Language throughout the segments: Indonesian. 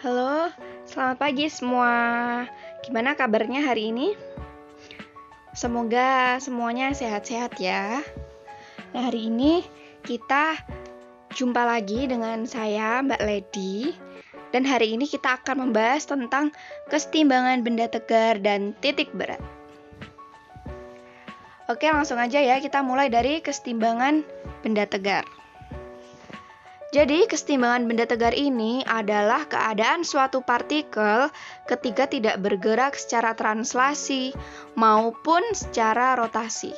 Halo, selamat pagi semua. Gimana kabarnya hari ini? Semoga semuanya sehat-sehat ya. Nah, hari ini kita jumpa lagi dengan saya, Mbak Lady. Dan hari ini kita akan membahas tentang kesetimbangan benda tegar dan titik berat. Oke, langsung aja ya, kita mulai dari kesetimbangan benda tegar. Jadi, kesetimbangan benda tegar ini adalah keadaan suatu partikel ketika tidak bergerak secara translasi maupun secara rotasi.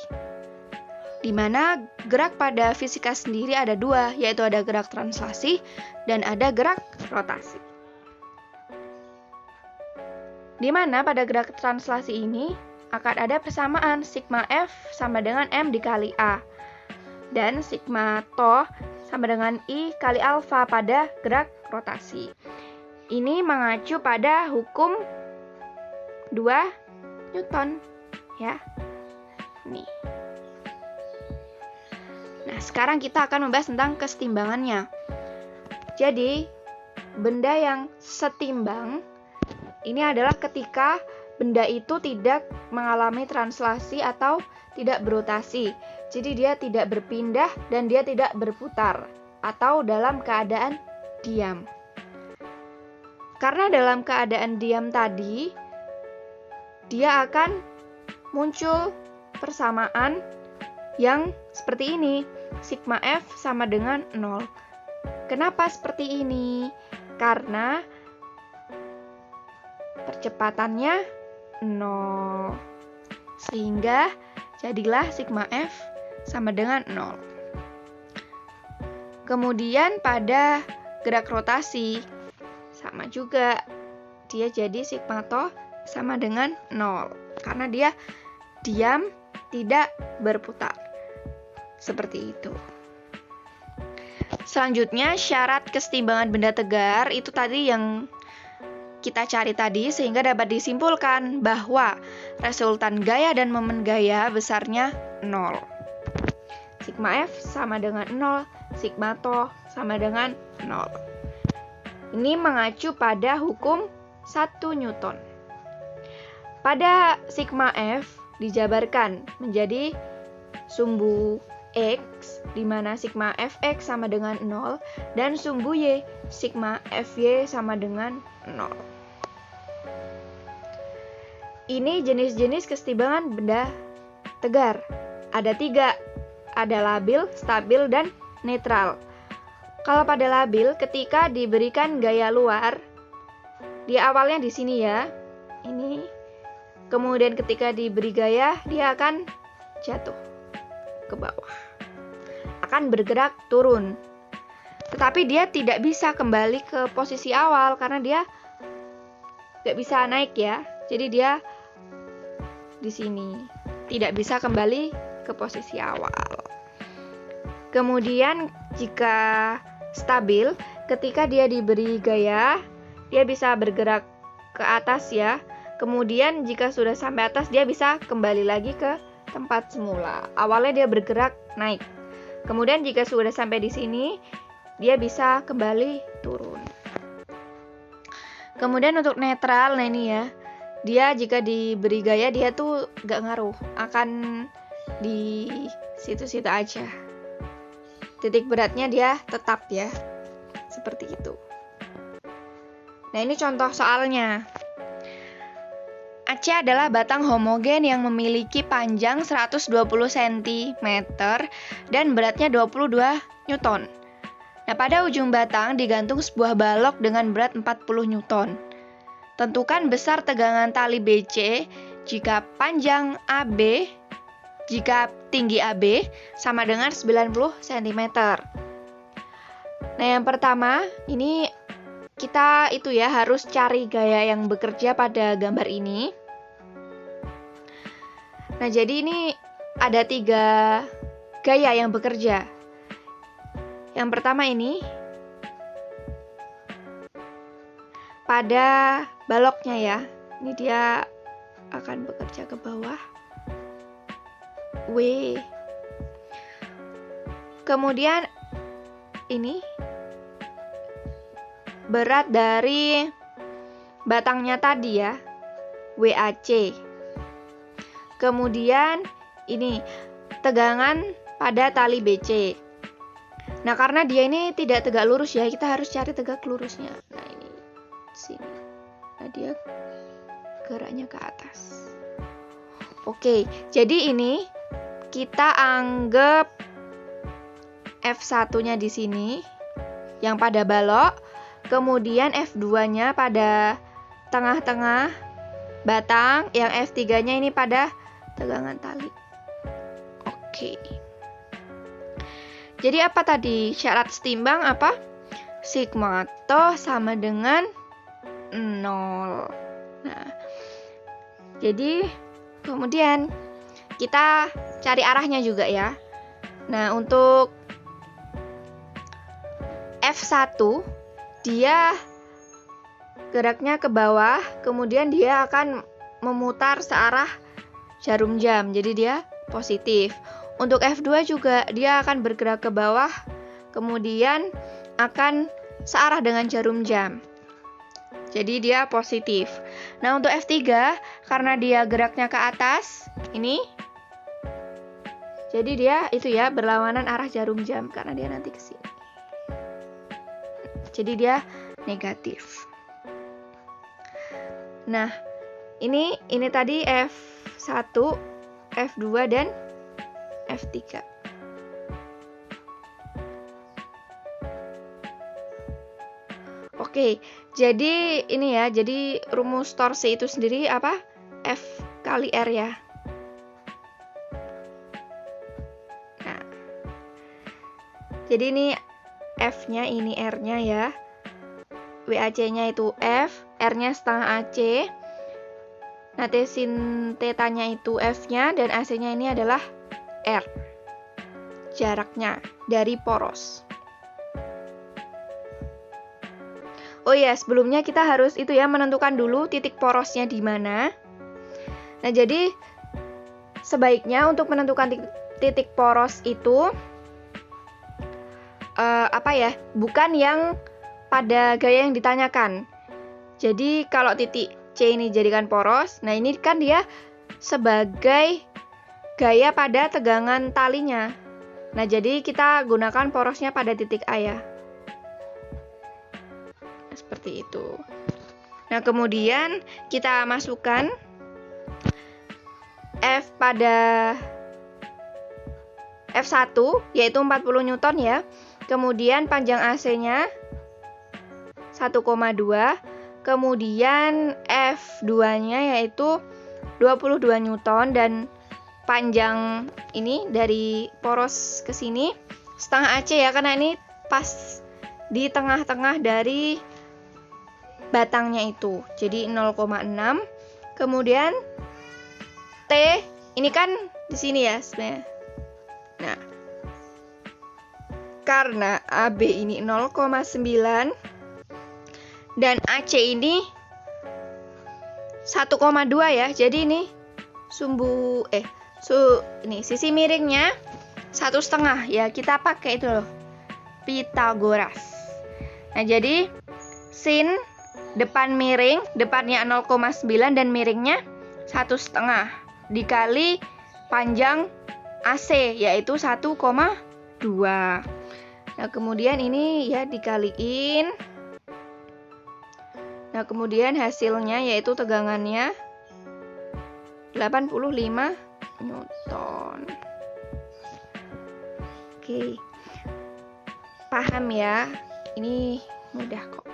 Di mana gerak pada fisika sendiri ada dua, yaitu ada gerak translasi dan ada gerak rotasi. Di mana pada gerak translasi ini akan ada persamaan sigma F sama dengan M dikali A. Dan sigma tau sama dengan I kali alfa pada gerak rotasi. Ini mengacu pada hukum 2 Newton ya. Nih. Nah, sekarang kita akan membahas tentang kesetimbangannya. Jadi, benda yang setimbang ini adalah ketika benda itu tidak mengalami translasi atau tidak berotasi. Jadi dia tidak berpindah dan dia tidak berputar atau dalam keadaan diam. Karena dalam keadaan diam tadi, dia akan muncul persamaan yang seperti ini. Sigma F sama dengan 0. Kenapa seperti ini? Karena percepatannya 0. Sehingga jadilah sigma F sama dengan 0. Kemudian pada gerak rotasi sama juga, dia jadi sigma tau sama dengan 0 karena dia diam, tidak berputar. Seperti itu. Selanjutnya, syarat kesetimbangan benda tegar itu tadi yang kita cari tadi, sehingga dapat disimpulkan bahwa resultan gaya dan momen gaya besarnya 0. Sigma F sama dengan 0, sigma tau sama dengan 0. Ini mengacu pada hukum 1 Newton. Pada sigma F dijabarkan menjadi sumbu X, di mana sigma Fx sama dengan 0, dan sumbu Y, sigma Fy sama dengan 0. Ini jenis-jenis kesetimbangan benda tegar. Ada 3. Ada labil, stabil, dan netral. Kalau pada labil, ketika diberikan gaya luar, dia awalnya di sini ya. Ini. Kemudian ketika diberi gaya, dia akan jatuh ke bawah. Akan bergerak turun. Tetapi dia tidak bisa kembali ke posisi awal karena dia tidak bisa naik ya. Jadi dia di sini tidak bisa kembali ke posisi awal. Kemudian jika stabil, ketika dia diberi gaya, dia bisa bergerak ke atas ya. Kemudian jika sudah sampai atas, dia bisa kembali lagi ke tempat semula. Awalnya dia bergerak naik. Kemudian jika sudah sampai di sini, dia bisa kembali turun. Kemudian untuk netral, nah ini ya. Dia jika diberi gaya, dia tuh gak ngaruh. Akan di situ-situ aja. Titik beratnya dia tetap ya. Seperti itu. Nah, ini contoh soalnya. AC adalah batang homogen yang memiliki panjang 120 cm dan beratnya 22 Newton. Nah, pada ujung batang digantung sebuah balok dengan berat 40 Newton. Tentukan besar tegangan tali BC jika panjang AB, jika tinggi AB sama dengan 90 cm. Nah, yang pertama, ini kita itu ya harus cari gaya yang bekerja pada gambar ini. Nah, jadi ini ada 3 gaya yang bekerja. Yang pertama ini pada baloknya ya. Ini dia akan bekerja ke bawah. W. Kemudian ini berat dari batangnya tadi ya, WAC. Kemudian ini tegangan pada tali BC. Nah, karena dia ini tidak tegak lurus ya, kita harus cari tegak lurusnya. Nah, ini sini. Nah, dia geraknya ke atas. Oke, jadi ini kita anggap F1-nya di sini yang pada balok, kemudian F2-nya pada tengah-tengah batang, yang F3-nya ini pada tegangan tali. Oke. Jadi apa tadi? Syarat setimbang apa? Sigma toh sama dengan 0. Nah, jadi kemudian kita cari arahnya juga ya. Nah, untuk F1 dia geraknya ke bawah, kemudian dia akan memutar searah jarum jam. Jadi dia positif. Untuk F2 juga dia akan bergerak ke bawah, kemudian akan searah dengan jarum jam. Jadi dia positif. Nah, untuk F3 karena dia geraknya ke atas, ini. Jadi dia itu ya berlawanan arah jarum jam karena dia nanti ke sini. Jadi dia negatif. Nah, ini tadi F1, F2 dan F3. Oke, jadi ini ya, jadi rumus torsi itu sendiri apa? F kali R ya. Nah, jadi ini F-nya, ini R-nya ya. WAC-nya itu F, R-nya setengah AC. Nah, T sin theta-nya itu F-nya, dan AC-nya ini adalah R. Jaraknya dari poros. Oh iya, sebelumnya kita harus itu ya menentukan dulu titik porosnya di mana. Nah, jadi sebaiknya untuk menentukan titik poros itu bukan yang pada gaya yang ditanyakan. Jadi kalau titik C ini jadikan poros, nah ini kan dia sebagai gaya pada tegangan talinya. Nah, jadi kita gunakan porosnya pada titik A ya. Seperti itu. Nah, kemudian kita masukkan F pada F1 yaitu 40 Newton ya. Kemudian panjang AC-nya 1,2. Kemudian F2-nya yaitu 22 Newton dan panjang ini dari poros ke sini setengah AC ya, karena ini pas di tengah-tengah dari batangnya itu. Jadi 0,6. Kemudian T ini kan di sini ya sebenarnya. Nah, karena AB ini 0,9 dan AC ini 1,2 ya. Jadi ini ini sisi miringnya 1,5 ya. Kita pakai itu loh, Pythagoras. Nah, jadi sin depan miring, depannya 0,9 dan miringnya 1,5 dikali panjang AC yaitu 1,2. Nah, kemudian ini ya dikaliin. Nah, kemudian hasilnya yaitu tegangannya 85 Newton. Oke. Paham ya? Ini mudah kok.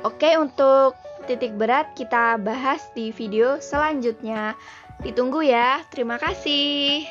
Oke, untuk titik berat kita bahas di video selanjutnya. Ditunggu ya. Terima kasih.